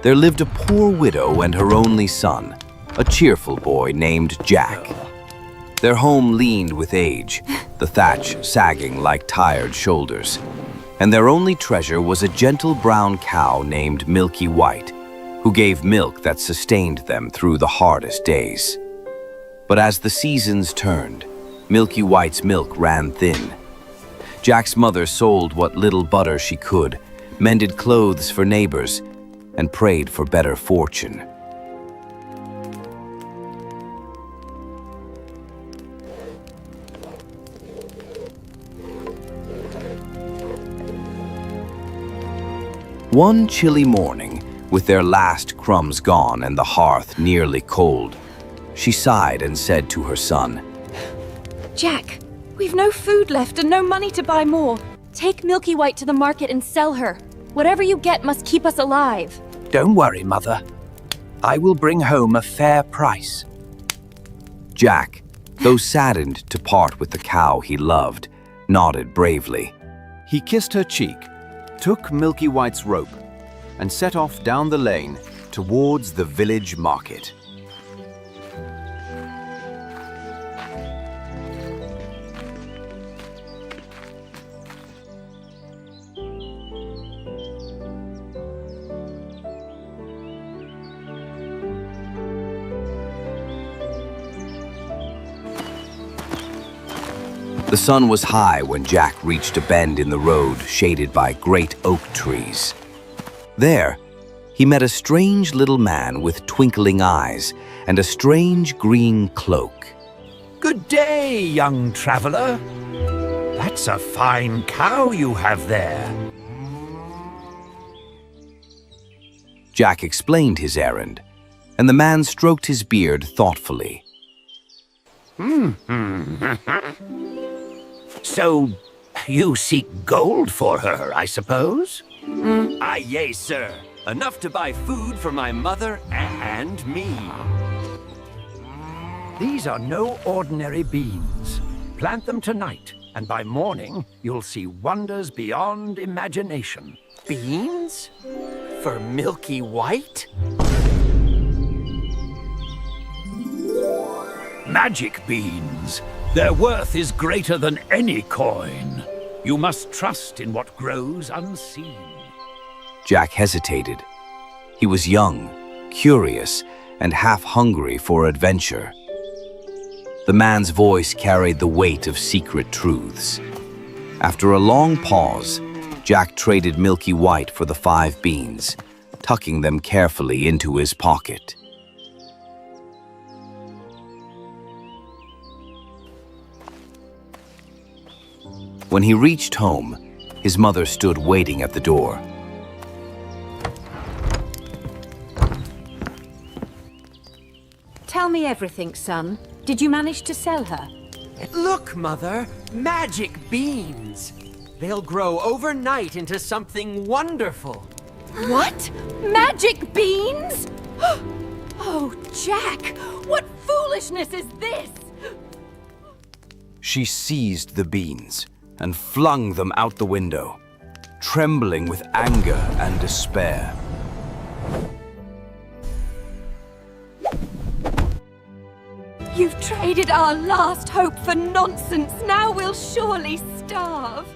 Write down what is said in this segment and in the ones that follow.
there lived a poor widow and her only son, a cheerful boy named Jack. Their home leaned with age, the thatch sagging like tired shoulders, and their only treasure was a gentle brown cow named Milky White, who gave milk that sustained them through the hardest days. But as the seasons turned, Milky White's milk ran thin. Jack's mother sold what little butter she could, mended clothes for neighbors, and prayed for better fortune. One chilly morning, with their last crumbs gone and the hearth nearly cold, she sighed and said to her son, Jack, we've no food left and no money to buy more. Take Milky White to the market and sell her. Whatever you get must keep us alive. Don't worry, Mother. I will bring home a fair price. Jack, though saddened to part with the cow he loved, nodded bravely. He kissed her cheek, took Milky White's rope, and set off down the lane towards the village market. The sun was high when Jack reached a bend in the road shaded by great oak trees. There, he met a strange little man with twinkling eyes and a strange green cloak. Good day, young traveler. That's a fine cow you have there. Jack explained his errand, and the man stroked his beard thoughtfully. So, you seek gold for her, I suppose? Aye, yea, sir. Enough to buy food for my mother and me. These are no ordinary beans. Plant them tonight, and by morning, you'll see wonders beyond imagination. Beans? For Milky White? Magic beans. Their worth is greater than any coin. You must trust in what grows unseen. Jack hesitated. He was young, curious, and half hungry for adventure. The man's voice carried the weight of secret truths. After a long pause, Jack traded Milky White for the 5 beans, tucking them carefully into his pocket. When he reached home, his mother stood waiting at the door. Tell me everything, son. Did you manage to sell her? Look, Mother, magic beans. They'll grow overnight into something wonderful. What? Magic beans? Oh, Jack, what foolishness is this? She seized the beans and flung them out the window, trembling with anger and despair. You've traded our last hope for nonsense. Now we'll surely starve.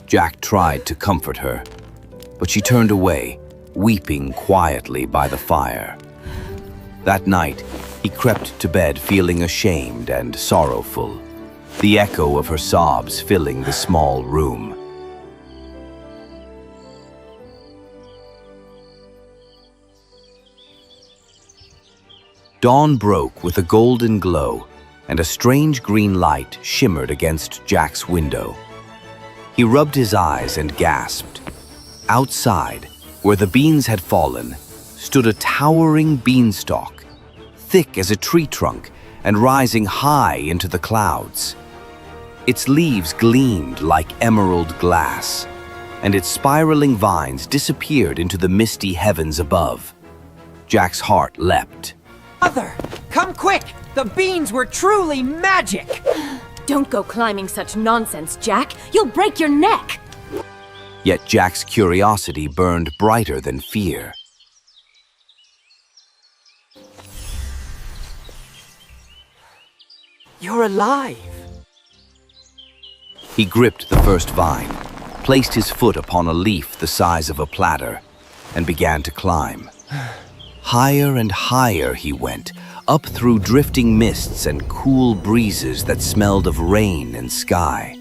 Jack tried to comfort her, but she turned away, weeping quietly by the fire. That night, he crept to bed feeling ashamed and sorrowful, the echo of her sobs filling the small room. Dawn broke with a golden glow, and a strange green light shimmered against Jack's window. He rubbed his eyes and gasped. Outside, where the beans had fallen, stood a towering beanstalk, thick as a tree trunk and rising high into the clouds. Its leaves gleamed like emerald glass, and its spiraling vines disappeared into the misty heavens above. Jack's heart leapt. Mother, come quick! The beans were truly magic! Don't go climbing such nonsense, Jack. You'll break your neck. Yet Jack's curiosity burned brighter than fear. You're alive! He gripped the first vine, placed his foot upon a leaf the size of a platter, and began to climb. Higher and higher he went, up through drifting mists and cool breezes that smelled of rain and sky.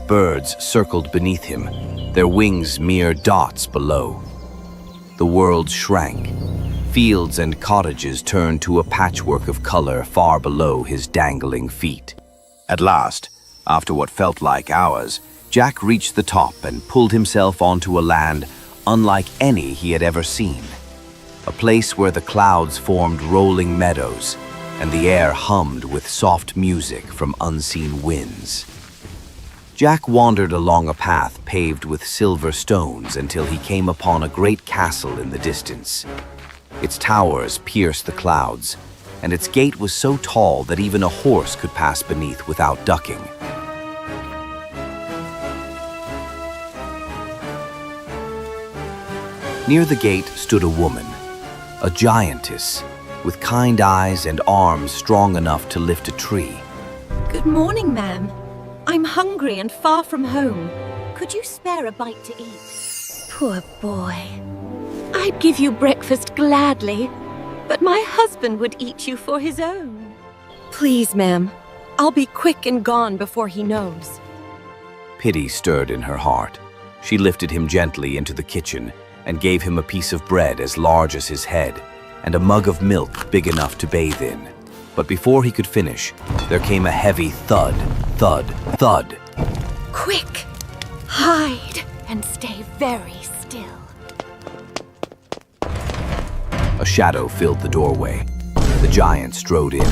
Birds circled beneath him, their wings mere dots below. The world shrank. Fields and cottages turned to a patchwork of color far below his dangling feet. At last, after what felt like hours, Jack reached the top and pulled himself onto a land unlike any he had ever seen. A place where the clouds formed rolling meadows and the air hummed with soft music from unseen winds. Jack wandered along a path paved with silver stones until he came upon a great castle in the distance. Its towers pierced the clouds, and its gate was so tall that even a horse could pass beneath without ducking. Near the gate stood a woman, a giantess, with kind eyes and arms strong enough to lift a tree. Good morning, ma'am. I'm hungry and far from home. Could you spare a bite to eat? Poor boy. I'd give you breakfast gladly, but my husband would eat you for his own. Please, ma'am. I'll be quick and gone before he knows. Pity stirred in her heart. She lifted him gently into the kitchen and gave him a piece of bread as large as his head and a mug of milk big enough to bathe in. But before he could finish, there came a heavy thud, thud, thud. Quick! Hide and stay very still. A shadow filled the doorway. The giant strode in,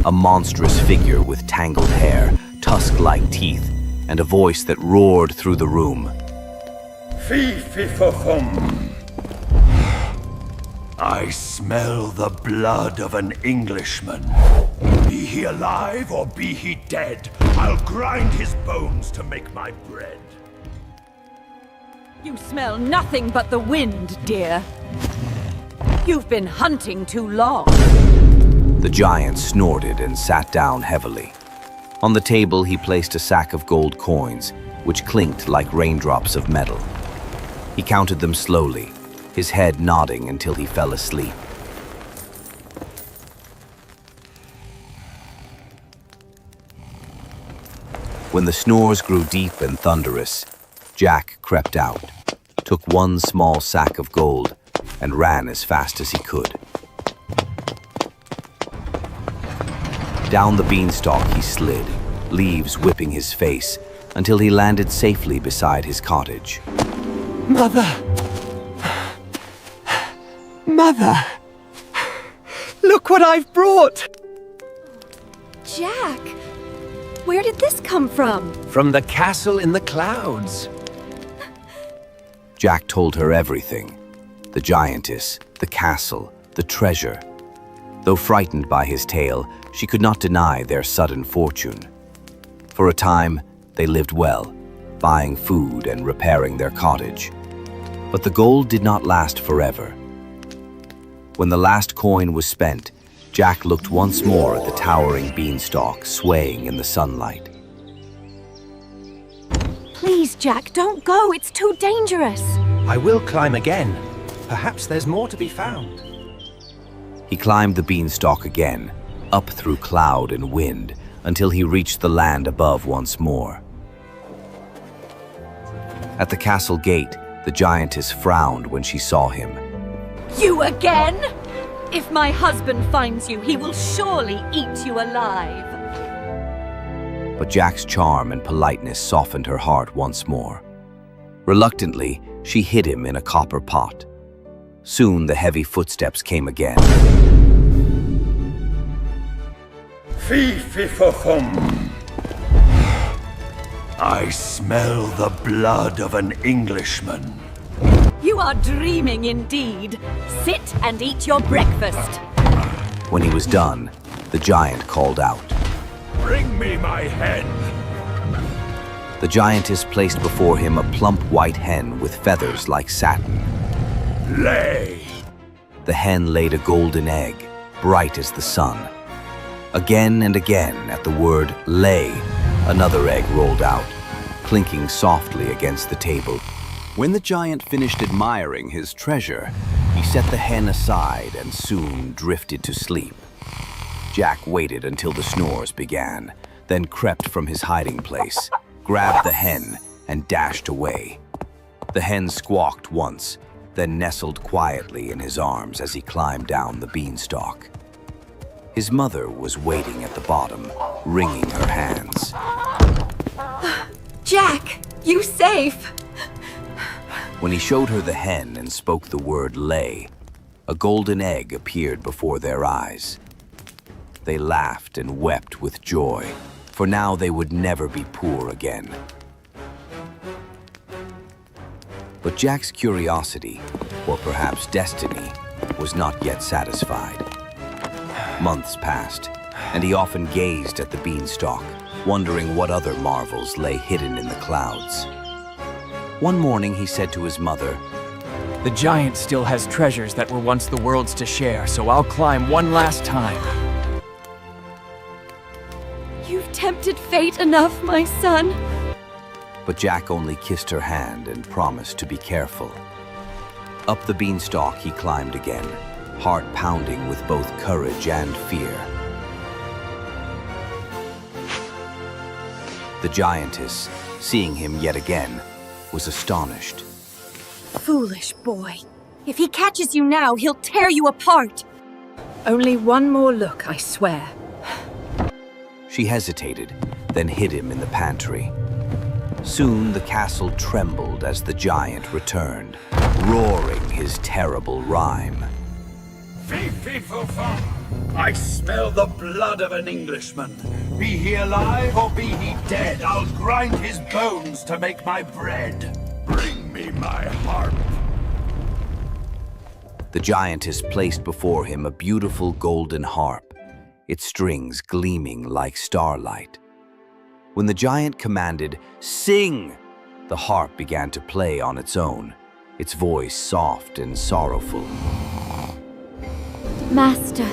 a monstrous figure with tangled hair, tusk-like teeth, and a voice that roared through the room. Fee-fi-fo-fum. I smell the blood of an Englishman. Be he alive or be he dead, I'll grind his bones to make my bread. You smell nothing but the wind, dear. You've been hunting too long. The giant snorted and sat down heavily. On the table, he placed a sack of gold coins, which clinked like raindrops of metal. He counted them slowly, his head nodding until he fell asleep. When the snores grew deep and thunderous, Jack crept out, took one small sack of gold, and ran as fast as he could. Down the beanstalk he slid, leaves whipping his face, until he landed safely beside his cottage. Mother! Mother! Look what I've brought! Jack! Where did this come from? From the castle in the clouds. Jack told her everything. The giantess, the castle, the treasure. Though frightened by his tale, she could not deny their sudden fortune. For a time, they lived well, buying food and repairing their cottage. But the gold did not last forever. When the last coin was spent, Jack looked once more at the towering beanstalk swaying in the sunlight. Please, Jack, don't go. It's too dangerous. I will climb again. Perhaps there's more to be found. He climbed the beanstalk again, up through cloud and wind, until he reached the land above once more. At the castle gate, the giantess frowned when she saw him. You again? If my husband finds you, he will surely eat you alive. But Jack's charm and politeness softened her heart once more. Reluctantly, she hid him in a copper pot. Soon the heavy footsteps came again. Fee-fi-fo-fum. I smell the blood of an Englishman. You are dreaming indeed. Sit and eat your breakfast. When he was done, the giant called out. Bring me my head. The giantess placed before him a plump white hen with feathers like satin. Lay! The hen laid a golden egg, bright as the sun. Again and again, at the word lay, another egg rolled out, clinking softly against the table. When the giant finished admiring his treasure, he set the hen aside and soon drifted to sleep. Jack waited until the snores began, then crept from his hiding place, grabbed the hen, and dashed away. The hen squawked once, then nestled quietly in his arms as he climbed down the beanstalk. His mother was waiting at the bottom, wringing her hands. Jack, you safe? When he showed her the hen and spoke the word lay, a golden egg appeared before their eyes. They laughed and wept with joy, for now they would never be poor again. But Jack's curiosity, or perhaps destiny, was not yet satisfied. Months passed, and he often gazed at the beanstalk, wondering what other marvels lay hidden in the clouds. One morning he said to his mother, "The giant still has treasures that were once the world's to share, so I'll climb one last time." You've tempted fate enough, my son. but Jack only kissed her hand and promised to be careful. Up the beanstalk he climbed again, heart pounding with both courage and fear. The giantess, seeing him yet again, was astonished. Foolish boy. If he catches you now, he'll tear you apart. Only one more look, I swear. She hesitated, then hid him in the pantry. Soon the castle trembled as the giant returned, roaring his terrible rhyme. Fee-fee-fo-fum! I smell the blood of an Englishman. Be he alive or be he dead, I'll grind his bones to make my bread. Bring me my harp. The giantess placed before him a beautiful golden harp, its strings gleaming like starlight. When the giant commanded, "Sing!" the harp began to play on its own, its voice soft and sorrowful. Master,